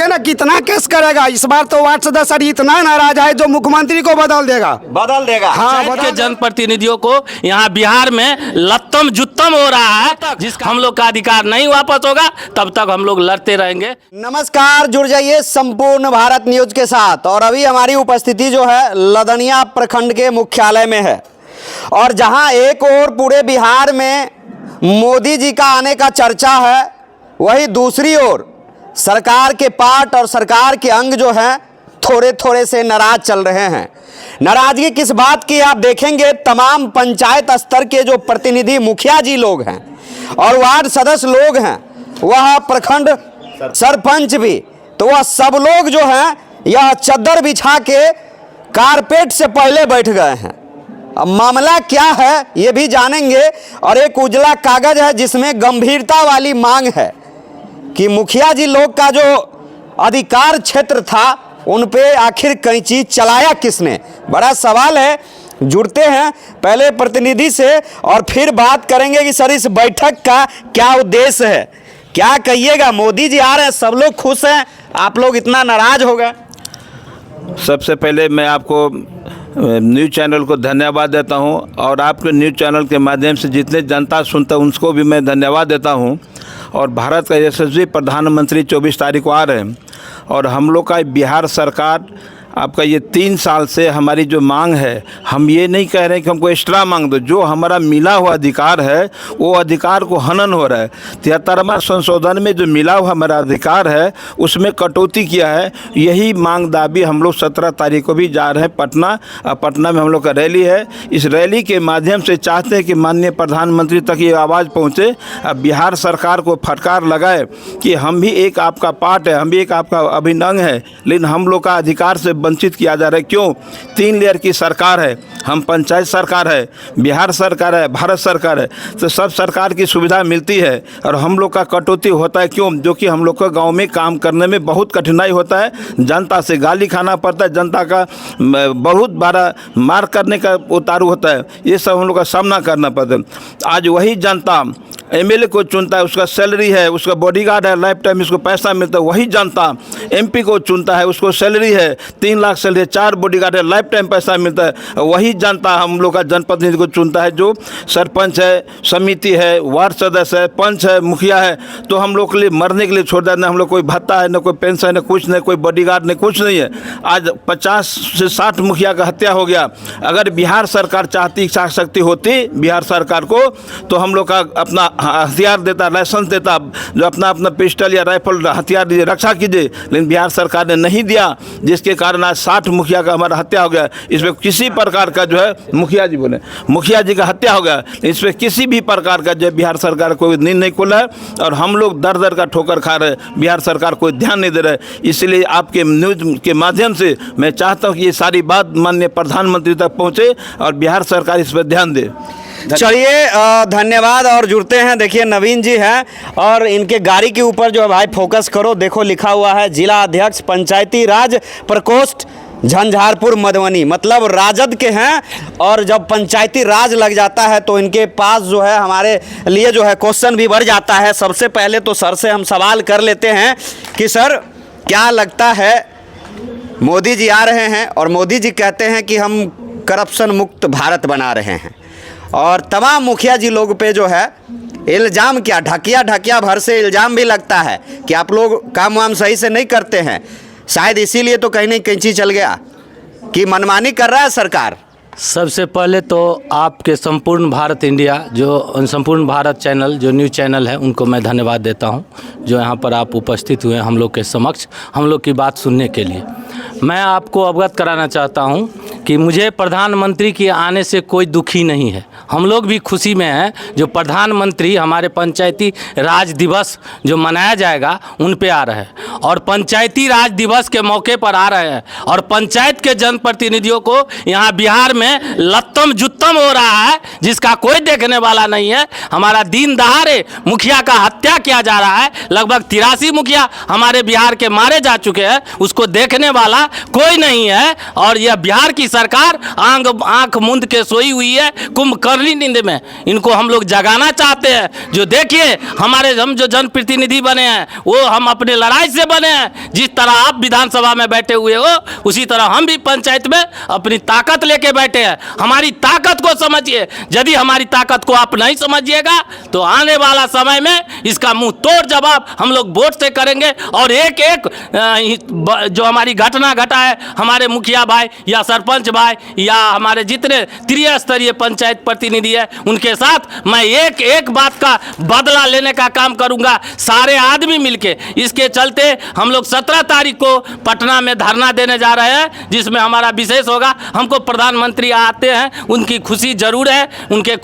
ना कितना केस करेगा इस बार। तो वार्ड सदस्य इतना नाराज है जो मुख्यमंत्री को बदल देगा। हाँ, के जनप्रतिनिधियों को यहाँ बिहार में लत्तम जुत्तम हो रहा है, जिसका हम लोग का अधिकार नहीं वापस होगा तब तक हम लोग लड़ते रहेंगे। नमस्कार, जुड़ जाइए संपूर्ण भारत न्यूज के साथ। और अभी हमारी उपस्थिति जो है लदनिया प्रखंड के मुख्यालय में है, और जहां एक ओर पूरे बिहार में मोदी जी का आने का चर्चा है, वहीं दूसरी ओर सरकार के पार्ट और सरकार के अंग जो हैं थोड़े थोड़े से नाराज चल रहे हैं। नाराजगी किस बात की आप देखेंगे। तमाम पंचायत स्तर के जो प्रतिनिधि मुखिया जी लोग हैं और वार्ड सदस्य लोग हैं, वह प्रखंड सरपंच भी, तो वह सब लोग जो हैं यह चद्दर बिछा के कारपेट से पहले बैठ गए हैं। अब मामला क्या है ये भी जानेंगे, और एक उजला कागज है जिसमें गंभीरता वाली मांग है कि मुखिया जी लोग का जो अधिकार क्षेत्र था उन पे आखिर कैंची चलाया किसने, बड़ा सवाल है। जुड़ते हैं पहले प्रतिनिधि से और फिर बात करेंगे कि सर इस बैठक का क्या उद्देश्य है, क्या कहिएगा। मोदी जी आ रहे हैं, सब लोग खुश हैं, आप लोग इतना नाराज हो गए। सबसे पहले मैं आपको न्यूज़ चैनल को धन्यवाद देता हूं, और आपके न्यूज़ चैनल के माध्यम से जितने जनता सुनता है उनको भी मैं धन्यवाद देता हूं। और भारत का यशस्वी प्रधानमंत्री 24 तारीख को आ रहे हैं, और हम लोग का बिहार सरकार आपका ये 3 साल से हमारी जो मांग है, हम ये नहीं कह रहे हैं कि हमको एक्स्ट्रा मांग दो, जो हमारा मिला हुआ अधिकार है वो अधिकार को हनन हो रहा है। 73वां संशोधन में जो मिला हुआ हमारा अधिकार है उसमें कटौती किया है। यही मांग दाबी हम लोग 17 तारीख को भी जा रहे हैं पटना। पटना में हम लोग का रैली है। इस रैली के माध्यम से चाहते हैं कि माननीय प्रधानमंत्री तक ये आवाज़ पहुँचे, बिहार सरकार को फटकार लगाए कि हम भी एक आपका पार्ट है, हम भी एक आपका अभिन्न अंग है, लेकिन हम लोग का अधिकार से वंचित किया जा रहा है। क्यों? 3 लेयर की सरकार है, हम पंचायत सरकार है, बिहार सरकार है, भारत सरकार है, तो सब सरकार की सुविधा मिलती है और हम लोग का कटौती होता है। क्यों? जो कि हम लोग को गांव में काम करने में बहुत कठिनाई होता है, जनता से गाली खाना पड़ता है, जनता का बहुत बड़ा मार करने का उतारू होता है, ये सब हम लोग का सामना करना पड़ता है। आज वही जनता एमएलए को चुनता है, उसका सैलरी है, उसका बॉडीगार्ड है, लाइफ टाइम इसको पैसा मिलता है। वही जनता एमपी को चुनता है, उसको सैलरी है, 3 लाख सैलरी है, 4 बॉडीगार्ड है, लाइफ टाइम पैसा मिलता है। वही जनता हम लोग का जनप्रतिनिधि को चुनता है, जो सरपंच है, समिति है, वार्ड सदस्य है, पंच है, मुखिया है। तो हम लोग के लिए मरने के लिए छोड़ देना, हम लोग कोई भत्ता है, न कोई पेंशन है, कुछ नहीं, कोई बॉडीगार्ड नहीं, कुछ नहीं है। आज 50 से 60 मुखिया का हत्या हो गया। अगर बिहार सरकार चाहती, इच्छा शक्ति होती बिहार सरकार को, तो हम लोग का अपना हथियार देता, लाइसेंस देता, जो अपना पिस्टल या राइफल हथियार दीजिए, रक्षा कीजिए, लेकिन बिहार सरकार ने नहीं दिया, जिसके कारण आज 60 मुखिया का हमारा हत्या हो गया। इसमें किसी प्रकार का जो है मुखिया जी का हत्या हो गया, इसमें किसी भी प्रकार का जो बिहार सरकार कोई नींद नहीं खुला है, और हम लोग दर दर का ठोकर खा रहे हैं। बिहार सरकार कोई ध्यान नहीं दे रहा है। इसलिए आपके न्यूज़ के माध्यम से मैं चाहता हूँ कि ये सारी बात माननीय प्रधानमंत्री तक पहुँचे और बिहार सरकार इस पर ध्यान दे। चलिए धन्यवाद। और जुड़ते हैं, देखिए नवीन जी हैं और इनके गाड़ी के ऊपर जो है भाई फोकस करो, देखो लिखा हुआ है जिला अध्यक्ष पंचायती राज प्रकोष्ठ झंझारपुर मधुबनी, मतलब राजद के हैं। और जब पंचायती राज लग जाता है तो इनके पास जो है हमारे लिए जो है क्वेश्चन भी बढ़ जाता है। सबसे पहले तो सर से हम सवाल कर लेते हैं कि सर क्या लगता है, मोदी जी आ रहे हैं और मोदी जी कहते हैं कि हम करप्शन मुक्त भारत बना रहे हैं, और तमाम मुखिया जी लोग पे जो है इल्ज़ाम, क्या ढकिया भर से इल्ज़ाम भी लगता है कि आप लोग काम वाम सही से नहीं करते हैं। शायद इसीलिए तो कहीं नहीं कैंची चल गया कि मनमानी कर रहा है सरकार। सबसे पहले तो आपके संपूर्ण भारत इंडिया, जो संपूर्ण भारत चैनल, जो न्यूज़ चैनल है, उनको मैं धन्यवाद देता हूं, जो यहाँ पर आप उपस्थित हुए हम लोग के समक्ष, हम लोग की बात सुनने के लिए। मैं आपको अवगत कराना चाहता हूं कि मुझे प्रधानमंत्री के आने से कोई दुखी नहीं है। हम लोग भी खुशी में हैं जो प्रधानमंत्री हमारे पंचायती राज दिवस जो मनाया जाएगा उन पे आ रहे हैं, और पंचायती राज दिवस के मौके पर आ रहे हैं, और पंचायत के जनप्रतिनिधियों को यहाँ बिहार में में लत्तम जुत्तम हो रहा है, जिसका कोई देखने वाला नहीं है। हमारा दीन दहाड़े मुखिया का हत्या किया जा रहा है। लगभग 83 मुखिया हमारे बिहार के मारे जा चुके हैं, उसको देखने वाला कोई नहीं है। और यह बिहार की सरकार आंख मूंद के सोई हुई है कुंभकर्णी नींद में। इनको हम लोग जगाना चाहते हैं। जो देखिए हम जो जनप्रतिनिधि बने हैं वो हम अपने लड़ाई से बने हैं। जिस तरह आप विधानसभा में बैठे हुए हो उसी तरह हम भी पंचायत में अपनी ताकत लेके बैठे हैं। हमारी ताकत को समझिए। यदि हमारी ताकत को आप नहीं समझिएगा तो आने वाला समय में इसका मुंह तोड़ जवाब हम लोग वोट से करेंगे। और एक एक जो हमारी घटना घटा है, हमारे मुखिया भाई या सरपंच भाई या हमारे जितने त्रिस्तरीय पंचायत प्रतिनिधि है, उनके साथ मैं एक एक बात का बदला लेने का काम करूंगा, सारे आदमी मिलके। इसके चलते हम लोग 17 तारीख को पटना में धरना देने जा रहे हैं, जिसमें हमारा विशेष होगा। हमको प्रधानमंत्री आते हैं, उनकी खुशी जरूर है।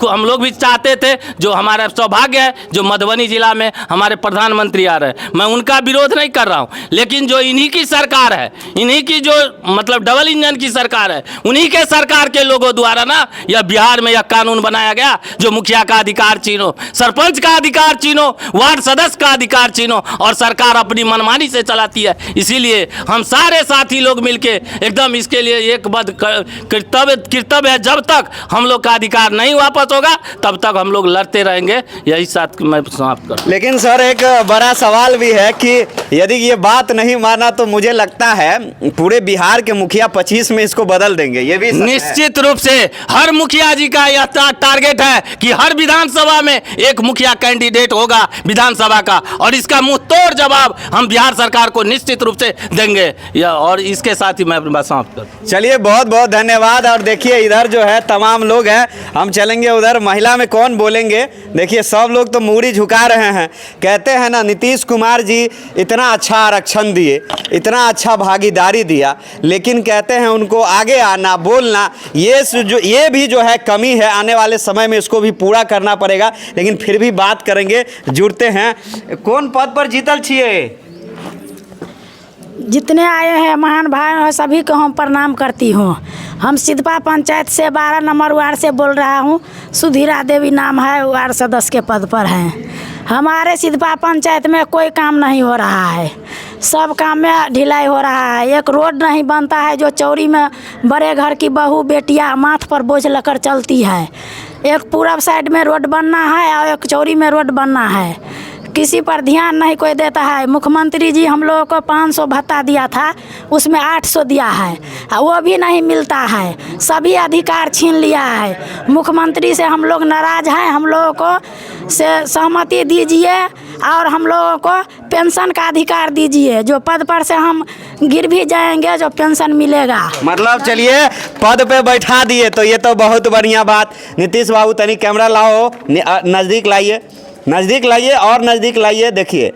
हम लोग भी चाहते थे, जो हमारा सौभाग्य है जो मधुबनी जिला में हमारे प्रधानमंत्री आ रहे हैं। मैं उनका विरोध नहीं कर रहा हूं, लेकिन जो इन्हीं की सरकार है, इन्हीं की जो मतलब डबल इंजन की सरकार है, उन्हीं के सरकार के लोगों द्वारा ना यह बिहार में यह कानून बनाया गया जो मुखिया का अधिकार छीनो, सरपंच का अधिकार छीनो, वार्ड सदस्य का अधिकार छीनो, और सरकार अपनी मनमानी से चलाती है। इसीलिए हम सारे साथी लोग मिलके एकदम इसके लिए एकबद्ध कर्तव्य है। जब तक हम लोग का अधिकार नहीं वापस होगा तब तक हम लोग लड़ते रहेंगे। यही साथ मैं समाप्त कर। लेकिन सर एक बड़ा सवाल भी है कि यदि ये बात नहीं माना तो मुझे लगता है पूरे बिहार के मुखिया 25 में इसको बदल देंगे। ये भी निश्चित रूप से हर मुखिया जी का यह टारगेट है कि हर विधानसभा में एक मुखिया कैंडिडेट होगा विधानसभा का, और इसका मुंह तोड़ जवाब हम बिहार सरकार को निश्चित रूप से देंगे। और इसके साथ ही मैं अपनी बात समाप्त कर। चलिए बहुत बहुत धन्यवाद। और देखिए इधर जो है तमाम लोग हैं, हम चलेंगे उधर। महिला में कौन बोलेंगे? देखिए सब लोग तो मूड़ी झुका रहे हैं। कहते हैं ना, नीतीश कुमार जी इतना अच्छा आरक्षण दिए, इतना अच्छा भागीदारी दिया, लेकिन कहते हैं उनको आगे आना, बोलना, ये भी जो है कमी है। आने वाले समय में इसको भी पूरा करना पड़ेगा। लेकिन फिर भी बात करेंगे, जुड़ते हैं। कौन पद पर जीतल छिए? जितने आए हैं महान भाई हैं सभी को हम प्रणाम करती हूँ। हम सिद्धपा पंचायत से 12 नंबर वार्ड से बोल रहा हूँ। सुधीरा देवी नाम है, वार्ड सदस्य के पद पर हैं। हमारे सिद्धपा पंचायत में कोई काम नहीं हो रहा है, सब काम में ढिलाई हो रहा है। एक रोड नहीं बनता है, जो चौरी में बड़े घर की बहू बेटियाँ माथ पर बोझ लेकर चलती है। एक पूरब साइड में रोड बनना है और एक चौरी में रोड बनना है। किसी पर ध्यान नहीं कोई देता है। मुख्यमंत्री जी हम लोगों को 500 भत्ता दिया था, उसमें 800 दिया है, वो भी नहीं मिलता है। सभी अधिकार छीन लिया है। मुख्यमंत्री से हम लोग नाराज़ हैं। हम लोगों को से सहमति दीजिए और हम लोगों को पेंशन का अधिकार दीजिए। जो पद पर से हम गिर भी जाएंगे जो पेंशन मिलेगा। मतलब चलिए पद पे बैठा दिए, तो ये तो बहुत बढ़िया बात। नीतीश बाबू तनी कैमरा लाओ, नज़दीक लाइए, नज़दीक लाइए और नज़दीक लाइए। देखिए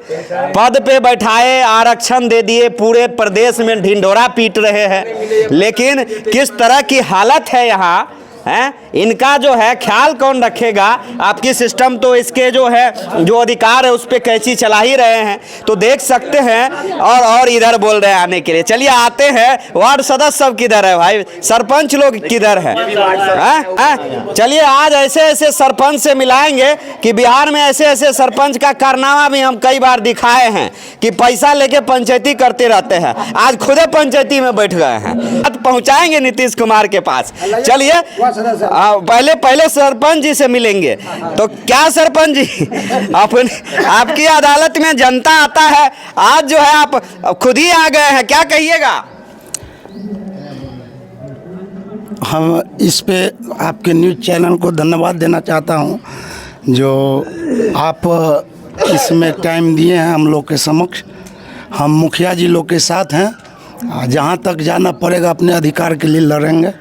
पद पे बैठाए, आरक्षण दे दिए, पूरे प्रदेश में ढिंढोरा पीट रहे हैं। लेकिन किस तरह की हालत है यहाँ हैं, इनका जो है ख्याल कौन रखेगा? आपकी सिस्टम तो इसके जो है जो अधिकार है उस पर कैंची चला ही रहे हैं, तो देख सकते हैं। और इधर बोल रहे हैं आने के लिए। चलिए आते हैं, वार्ड सदस्य सब किधर है भाई, सरपंच लोग किधर है? चलिए आज ऐसे ऐसे सरपंच से मिलाएंगे कि बिहार में ऐसे ऐसे सरपंच का कारनामा भी हम कई बार दिखाए हैं कि पैसा लेके पंचायती करते रहते हैं। आज खुदे पंचायती में बैठ गए हैं। पहुंचाएंगे नीतीश कुमार के पास। चलिए पहले सरपंच जी से मिलेंगे। तो क्या सरपंच जी, आपकी अदालत में जनता आता है, आज जो है आप खुद ही आ गए हैं, क्या कहिएगा? हम इस पे आपके न्यूज़ चैनल को धन्यवाद देना चाहता हूं, जो आप इसमें टाइम दिए हैं हम लोग के समक्ष। हम मुखिया जी लोग के साथ हैं, जहां तक जाना पड़ेगा अपने अधिकार के लिए लड़ेंगे।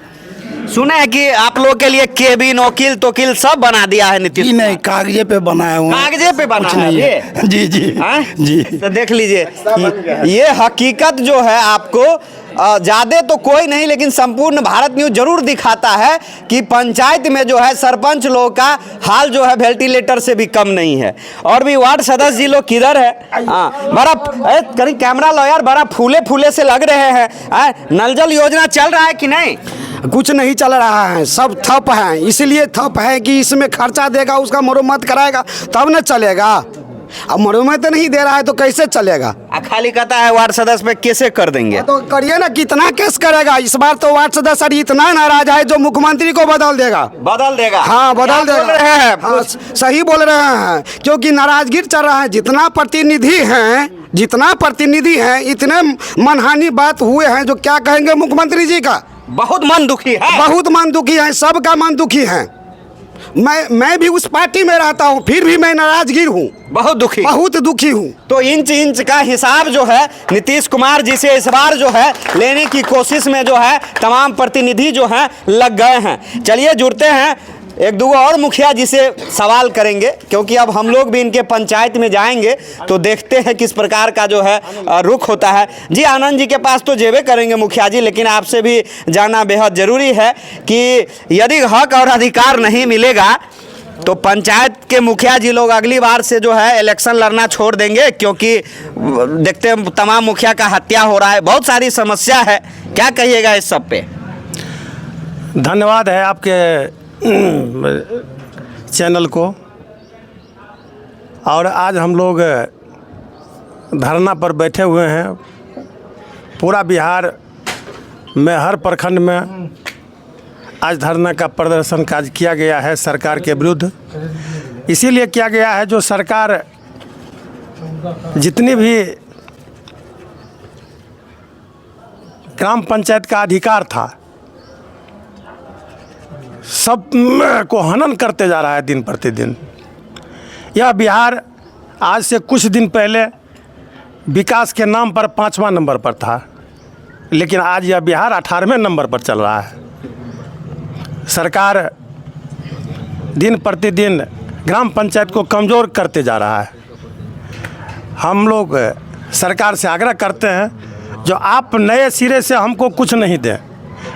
सुना है कि आप लोग के लिए केबिन, वकील तोकील सब बना दिया है नीतीश? नहीं, कागजे पे बनाया हुआ, कागजे पे बना है ये? जी जी जी। तो देख लीजिए, ये हकीकत जो है आपको ज़्यादा तो कोई नहीं, लेकिन संपूर्ण भारत न्यूज़ जरूर दिखाता है कि पंचायत में जो है सरपंच लोगों का हाल जो है वेंटिलेटर से भी कम नहीं है। और भी वार्ड सदस्य जी लोग किधर है? हाँ, बड़ा कहीं कैमरा लो यार, बड़ा फूले फूले से लग रहे हैं। नल जल योजना चल रहा है कि नहीं? कुछ नहीं चल रहा है, सब ठप है। इसलिए ठप है कि इसमें खर्चा देगा, उसका मरम्मत कराएगा तब न चलेगा। अब मरम्मत नहीं दे रहा है तो कैसे चलेगा? खाली कहता है वार्ड सदस्य पे कैसे कर देंगे? तो करिए ना, कितना केस करेगा? इस बार तो वार्ड सदस्य इतना नाराज है जो मुख्यमंत्री को बदल देगा। बदल देगा? हाँ, बदल देगा। बोल रहे हैं? हाँ, सही बोल रहे हैं, क्योंकि नाराजगी चल रहा है। जितना प्रतिनिधि हैं इतने मनहानि बात हुए हैं जो क्या कहेंगे मुख्यमंत्री जी का। बहुत मन दुखी है, बहुत मन दुखी है, सबका मन दुखी है। मैं भी उस पार्टी में रहता हूँ, फिर भी मैं नाराजगी हूँ, बहुत दुखी हूँ। तो इंच का हिसाब जो है नीतीश कुमार जी से इस बार जो है लेने की कोशिश में जो है तमाम प्रतिनिधि जो हैं लग गए हैं। चलिए जुड़ते हैं, एक दो और मुखिया जी से सवाल करेंगे, क्योंकि अब हम लोग भी इनके पंचायत में जाएंगे तो देखते हैं किस प्रकार का जो है रुख होता है। जी आनंद जी के पास तो जेबे करेंगे मुखिया जी, लेकिन आपसे भी जानना बेहद ज़रूरी है कि यदि हक और अधिकार नहीं मिलेगा तो पंचायत के मुखिया जी लोग अगली बार से जो है इलेक्शन लड़ना छोड़ देंगे, क्योंकि देखते हैं तमाम मुखिया का हत्या हो रहा है, बहुत सारी समस्या है। क्या कहिएगा इस सब पे? धन्यवाद है आपके चैनल को। और आज हम लोग धरना पर बैठे हुए हैं। पूरा बिहार में हर प्रखंड में आज धरना का प्रदर्शन काज किया गया है सरकार के विरुद्ध। इसीलिए किया गया है जो सरकार जितनी भी ग्राम पंचायत का अधिकार था सब को हनन करते जा रहा है दिन प्रतिदिन। यह बिहार आज से कुछ दिन पहले विकास के नाम पर 5वां नंबर पर था, लेकिन आज यह बिहार 18वें नंबर पर चल रहा है। सरकार दिन प्रतिदिन ग्राम पंचायत को कमज़ोर करते जा रहा है। हम लोग सरकार से आग्रह करते हैं जो आप नए सिरे से हमको कुछ नहीं दें,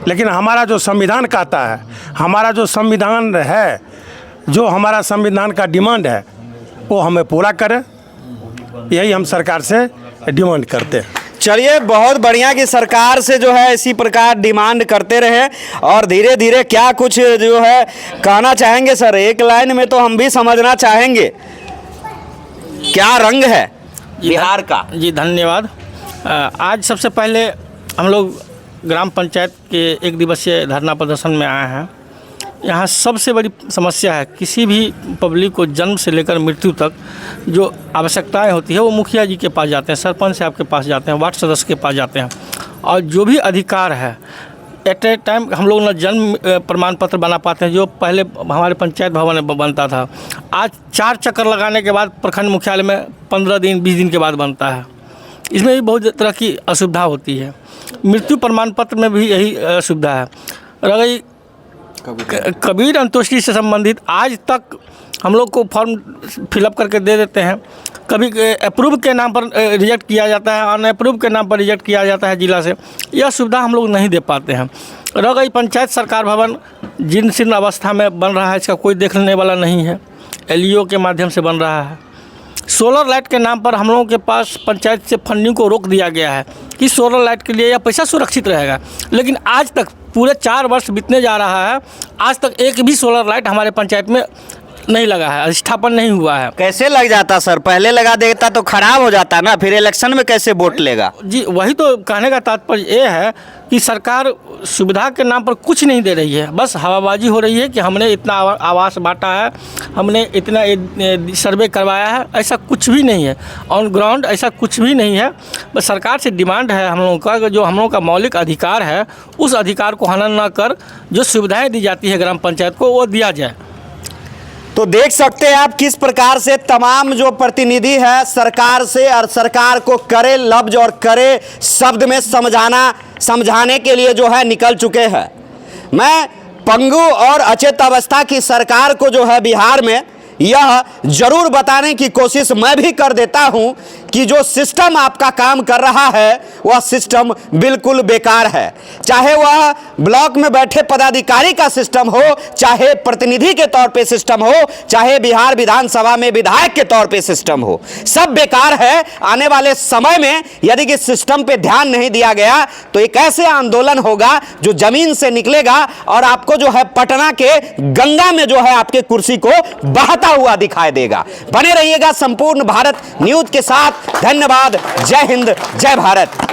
लेकिन हमारा जो संविधान कहता है, हमारा जो संविधान है, जो हमारा संविधान का डिमांड है वो हमें पूरा करें, यही हम सरकार से डिमांड करते हैं। चलिए, बहुत बढ़िया कि सरकार से जो है इसी प्रकार डिमांड करते रहे और धीरे धीरे क्या कुछ जो है कहना चाहेंगे सर? एक लाइन में तो हम भी समझना चाहेंगे, क्या रंग है बिहार का? जी धन्यवाद। आज सबसे पहले हम लोग ग्राम पंचायत के एक दिवसीय धरना प्रदर्शन में आए हैं। यहाँ सबसे बड़ी समस्या है, किसी भी पब्लिक को जन्म से लेकर मृत्यु तक जो आवश्यकताएं होती है वो मुखिया जी के पास जाते हैं, सरपंच साहब के पास जाते हैं, वार्ड सदस्य के पास जाते हैं। और जो भी अधिकार है एट ए टाइम हम लोग ना जन्म प्रमाण पत्र बना पाते हैं, जो पहले हमारे पंचायत भवन में बनता था, आज 4 चक्कर लगाने के बाद प्रखंड मुख्यालय में 15 दिन 20 दिन के बाद बनता है। इसमें भी बहुत तरह की असुविधा होती है। मृत्यु प्रमाण पत्र में भी यही असुविधा है। रह गई कबीर अंत्येष्टि से संबंधित, आज तक हम लोग को फॉर्म फिलअप करके दे देते हैं, कभी अप्रूव के नाम पर रिजेक्ट किया जाता है, अनअप्रूव के नाम पर रिजेक्ट किया जाता है जिला से। यह सुविधा हम लोग नहीं दे पाते हैं। रह गई पंचायत सरकार भवन, जीर्ण शीर्ण अवस्था में बन रहा है, इसका कोई देखने वाला नहीं है, LEO के माध्यम से बन रहा है। सोलर लाइट के नाम पर हम लोगों के पास पंचायत से फंडिंग को रोक दिया गया है कि सोलर लाइट के लिए यह पैसा सुरक्षित रहेगा, लेकिन आज तक पूरे 4 वर्ष बीतने जा रहा है, आज तक एक भी सोलर लाइट हमारे पंचायत में नहीं लगा है, स्थापन नहीं हुआ है। कैसे लग जाता सर? पहले लगा देता तो खराब हो जाता ना, फिर इलेक्शन में कैसे वोट लेगा? जी वही तो कहने का तात्पर्य ये है कि सरकार सुविधा के नाम पर कुछ नहीं दे रही है, बस हवाबाजी हो रही है कि हमने इतना आवास बांटा है, हमने इतना सर्वे करवाया है। ऐसा कुछ भी नहीं है, ऑन ग्राउंड ऐसा कुछ भी नहीं है। बस सरकार से डिमांड है हम लोगों का, जो हम लोगों का मौलिक अधिकार है उस अधिकार को हनन न कर जो सुविधाएँ दी जाती है ग्राम पंचायत को वो दिया जाए। तो देख सकते हैं आप किस प्रकार से तमाम जो प्रतिनिधि है सरकार से और सरकार को करे लफ्ज और करे शब्द में समझाने के लिए जो है निकल चुके हैं। मैं पंगु और अचेत अवस्था की सरकार को जो है बिहार में यह जरूर बताने की कोशिश मैं भी कर देता हूं कि जो सिस्टम आपका काम कर रहा है वह सिस्टम बिल्कुल बेकार है। चाहे वह ब्लॉक में बैठे पदाधिकारी का सिस्टम हो, चाहे प्रतिनिधि के तौर पे सिस्टम हो, चाहे बिहार विधानसभा में विधायक के तौर पे सिस्टम हो, सब बेकार है। आने वाले समय में यदि इस सिस्टम पे ध्यान नहीं दिया गया तो एक ऐसे आंदोलन होगा जो जमीन से निकलेगा और आपको जो है पटना के गंगा में जो है आपके कुर्सी को बहता हुआ दिखाई देगा। बने रहिएगा संपूर्ण भारत न्यूज के साथ। धन्यवाद। जय हिंद, जय भारत।